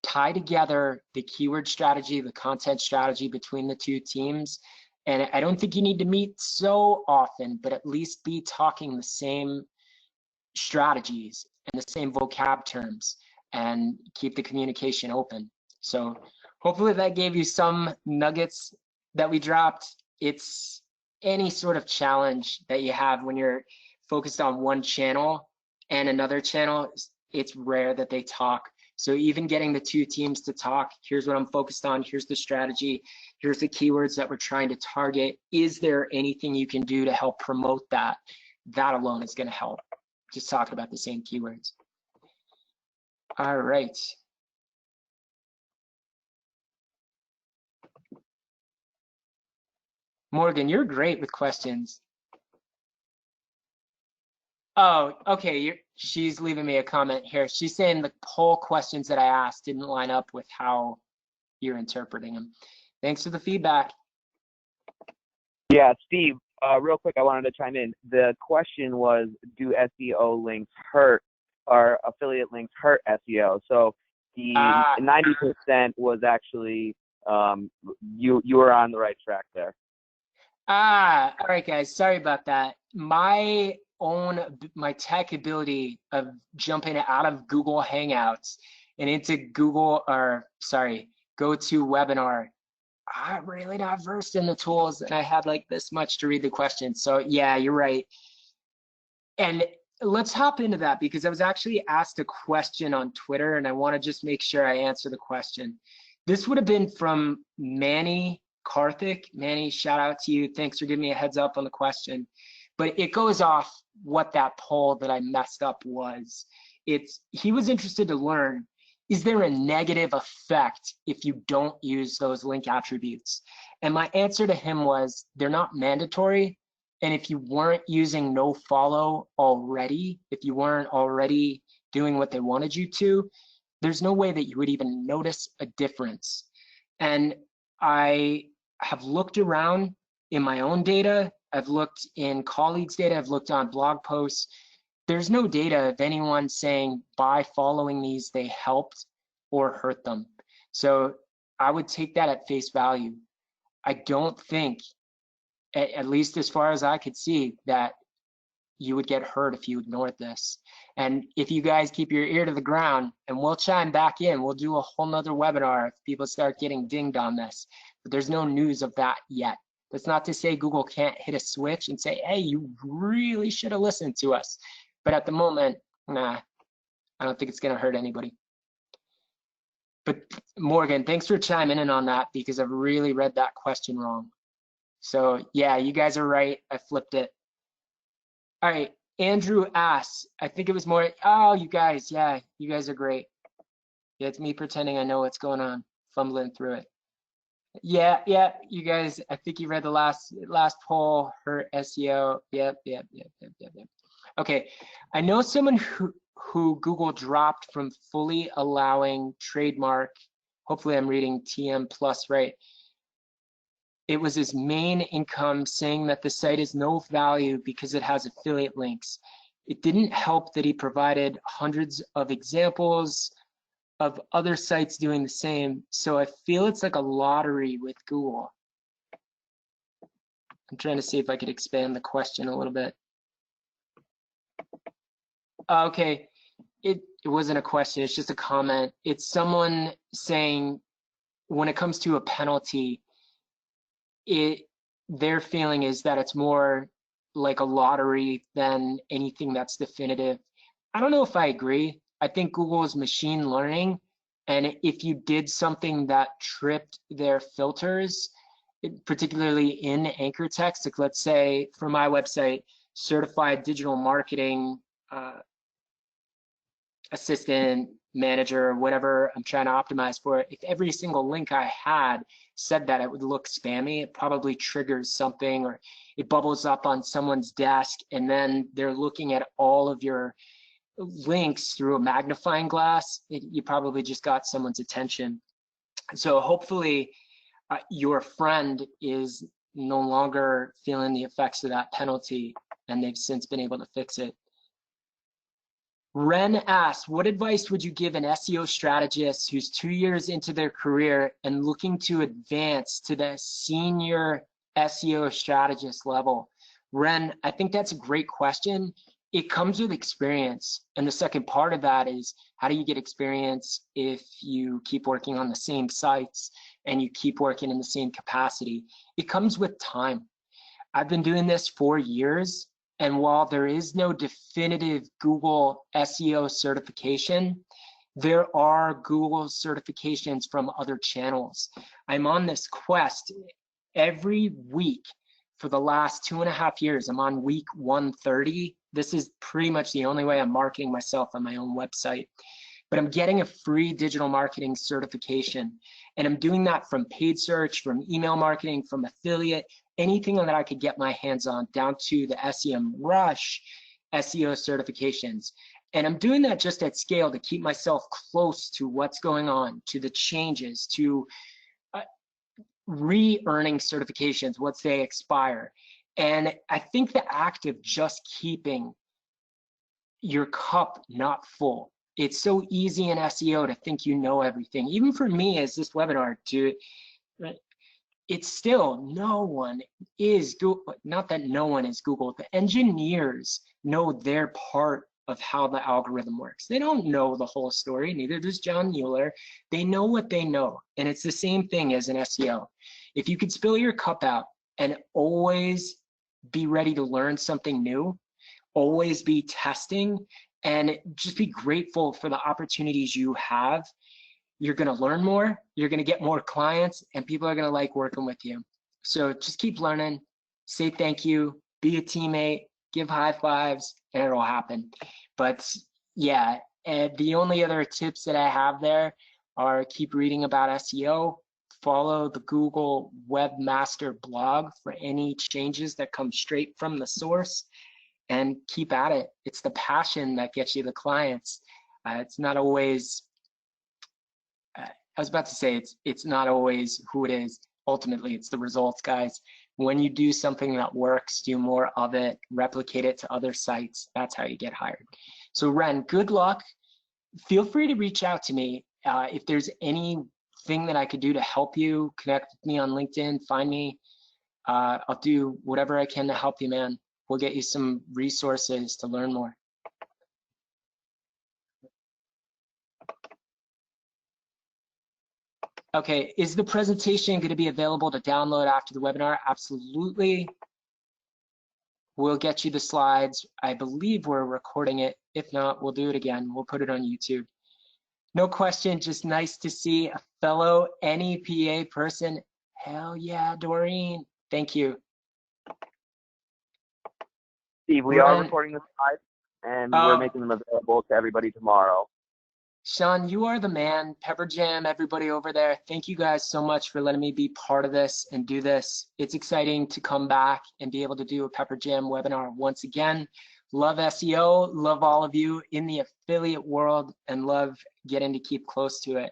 tie together the keyword strategy, the content strategy between the two teams. And I don't think you need to meet so often, but at least be talking the same strategies and the same vocab terms, and keep the communication open. So hopefully that gave you some nuggets that we dropped. It's any sort of challenge that you have when you're focused on one channel and another channel, it's rare that they talk. So even getting the two teams to talk, here's what I'm focused on, here's the strategy, here's the keywords that we're trying to target. Is there anything you can do to help promote that? That alone is going to help. Just talking about the same keywords. All right. Morgan, you're great with questions. Oh, okay. She's leaving me a comment here. She's saying the poll questions that I asked didn't line up with how you're interpreting them. Thanks for the feedback. Yeah, Steve, real quick, I wanted to chime in. The question was, do SEO links hurt, or affiliate links hurt SEO? So the 90% was actually, you were on the right track there. All right, guys, sorry about that. My tech ability of jumping out of Google Hangouts and into GoToWebinar, I'm really not versed in the tools, and I had like this much to read the questions. So yeah, you're right. And let's hop into that, because I was actually asked a question on Twitter, and I want to just make sure I answer the question. This would have been from Manny Karthik. Manny, shout out to you. Thanks for giving me a heads up on the question. But it goes off what that poll that I messed up was. He was interested to learn, is there a negative effect if you don't use those link attributes? And my answer to him was, they're not mandatory. And if you weren't using nofollow already, if you weren't already doing what they wanted you to, there's no way that you would even notice a difference. And I have looked around in my own data, I've looked in colleagues' data, I've looked on blog posts. There's no data of anyone saying by following these they helped or hurt them. So I would take that at face value. I don't think, at least as far as I could see, that you would get hurt if you ignored this. And if you guys keep your ear to the ground, and we'll chime back in, we'll do a whole nother webinar if people start getting dinged on this, but there's no news of that yet. That's not to say Google can't hit a switch and say, hey, you really should have listened to us. But at the moment, nah, I don't think it's gonna hurt anybody. But Morgan, thanks for chiming in on that, because I've really read that question wrong. So yeah, you guys are right, I flipped it. All right, Andrew asks, I think it was more, oh, you guys, yeah, you guys are great. Yeah, it's me pretending I know what's going on, fumbling through it. Yeah, you guys, I think you read the last poll, hurt SEO. Yep. Okay, I know someone who Google dropped from fully allowing trademark, hopefully I'm reading TM plus right. It was his main income, saying that the site is no value because it has affiliate links. It didn't help that he provided hundreds of examples of other sites doing the same. So I feel it's like a lottery with Google. I'm trying to see if I could expand the question a little bit. Okay, it wasn't a question, it's just a comment. It's someone saying when it comes to a penalty, their feeling is that it's more like a lottery than anything that's definitive. I don't know if I agree. I think Google is machine learning, and if you did something that tripped their filters, particularly in anchor text, like let's say for my website, certified digital marketing assistant, manager, whatever I'm trying to optimize for, if every single link I had said that, it would look spammy. It probably triggers something, or it bubbles up on someone's desk, and then they're looking at all of your links through a magnifying glass. You probably just got someone's attention. So hopefully your friend is no longer feeling the effects of that penalty, and they've since been able to fix it. Ren asks, what advice would you give an SEO strategist who's 2 years into their career and looking to advance to the senior SEO strategist level? Ren, I think that's a great question. It comes with experience. And the second part of that is, how do you get experience if you keep working on the same sites and you keep working in the same capacity? It comes with time. I've been doing this for years. And while there is no definitive Google SEO certification, there are Google certifications from other channels. I'm on this quest every week for the last 2.5 years. I'm on week 130. This is pretty much the only way I'm marketing myself on my own website. But I'm getting a free digital marketing certification. And I'm doing that from paid search, from email marketing, from affiliate, anything that I could get my hands on, down to the SEMrush SEO certifications. And I'm doing that just at scale to keep myself close to what's going on, to the changes, to re-earning certifications once they expire. And I think the act of just keeping your cup not full. It's so easy in SEO to think you know everything. Even for me as this webinar, it's still, no one is Google, not that no one is Google, the engineers know their part of how the algorithm works. They don't know the whole story, neither does John Mueller. They know what they know, and it's the same thing as an SEO. If you could spill your cup out and always be ready to learn something new, always be testing, and just be grateful for the opportunities you have, you're going to learn more, you're going to get more clients, and people are going to like working with you. So just keep learning, say thank you, be a teammate, give high fives, and it'll happen. But yeah, the only other tips that I have there are keep reading about SEO, follow the Google Webmaster blog for any changes that come straight from the source, and keep at it. It's the passion that gets you the clients. It's not always, I was about to say it's not always who it is. Ultimately, it's the results, guys. When you do something that works, do more of it, replicate it to other sites. That's how you get hired. So Ren, good luck. Feel free to reach out to me. If there's anything that I could do to help you, connect with me on LinkedIn, find me. I'll do whatever I can to help you, man. We'll get you some resources to learn more. Okay, is the presentation going to be available to download after the webinar? Absolutely. We'll get you the slides. I believe we're recording it. If not, we'll do it again. We'll put it on YouTube. No question, just nice to see a fellow NEPA person. Hell yeah, Doreen. Thank you. Steve, we are recording the slides, and we're making them available to everybody tomorrow. Sean, you are the man. Pepper Jam, everybody over there, thank you guys so much for letting me be part of this and do this. It's exciting to come back and be able to do a Pepper Jam webinar once again. Love SEO, love all of you in the affiliate world, and love getting to keep close to it.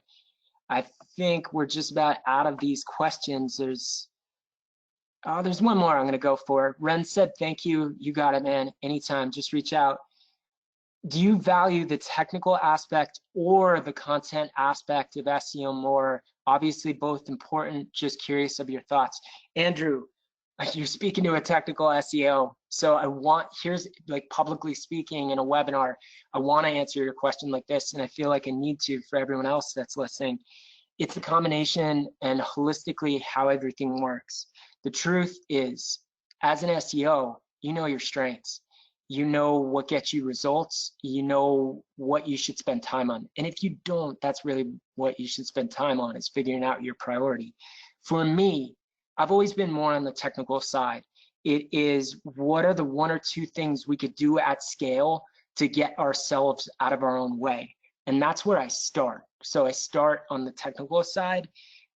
I think we're just about out of these questions. There's one more I'm going to go for. Ren said, thank you. You got it, man. Anytime, just reach out. Do you value the technical aspect or the content aspect of SEO more? Obviously, both important. Just curious of your thoughts. Andrew, Like you're speaking to a technical SEO. So I want, here's like publicly speaking in a webinar, I want to answer your question like this, and I feel like I need to for everyone else that's listening. It's the combination and holistically how everything works. The truth is, as an SEO, you know your strengths. You know what gets you results. You know what you should spend time on. And if you don't, that's really what you should spend time on, is figuring out your priority. For me, I've always been more on the technical side. It is, what are the one or two things we could do at scale to get ourselves out of our own way? And that's where I start. So I start on the technical side,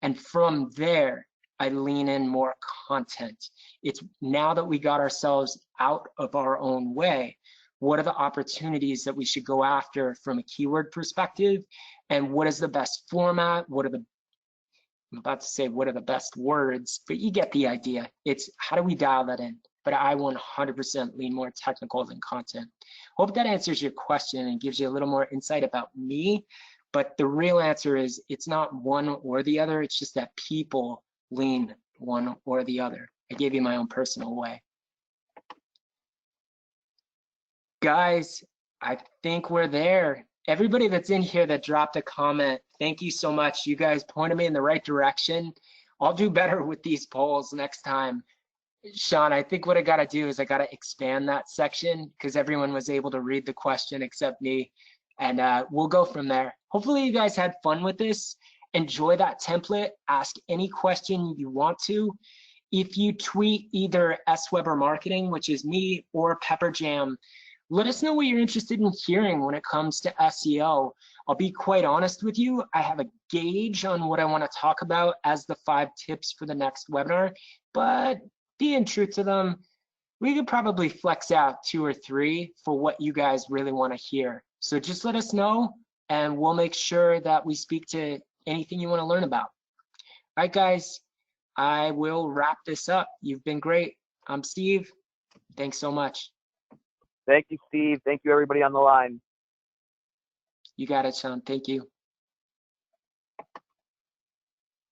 and from there, I lean in more content. It's now that we got ourselves out of our own way, what are the opportunities that we should go after from a keyword perspective? And what is the best format? What are the, I'm about to say, what are the best words, but you get the idea. It's how do we dial that in? But I 100% lean more technical than content. Hope that answers your question and gives you a little more insight about me. But the real answer is, it's not one or the other. It's just that people lean one or the other. I gave you my own personal way. Guys, I think we're there. Everybody that's in here that dropped a comment, thank you so much. You guys pointed me in the right direction. I'll do better with these polls next time. Sean, I think what I got to do is I got to expand that section because everyone was able to read the question except me. And we'll go from there. Hopefully you guys had fun with this. Enjoy that template. Ask any question you want to. If you tweet either SWeber Marketing, which is me, or Pepperjam, let us know what you're interested in hearing when it comes to SEO. I'll be quite honest with you. I have a gauge on what I want to talk about as the 5 tips for the next webinar, but being true to them, we could probably flex out 2 or 3 for what you guys really want to hear. So just let us know, and we'll make sure that we speak to anything you want to learn about. All right, guys, I will wrap this up. You've been great. I'm Steve. Thanks so much. Thank you, Steve. Thank you, everybody on the line. You got it, Sean. Thank you.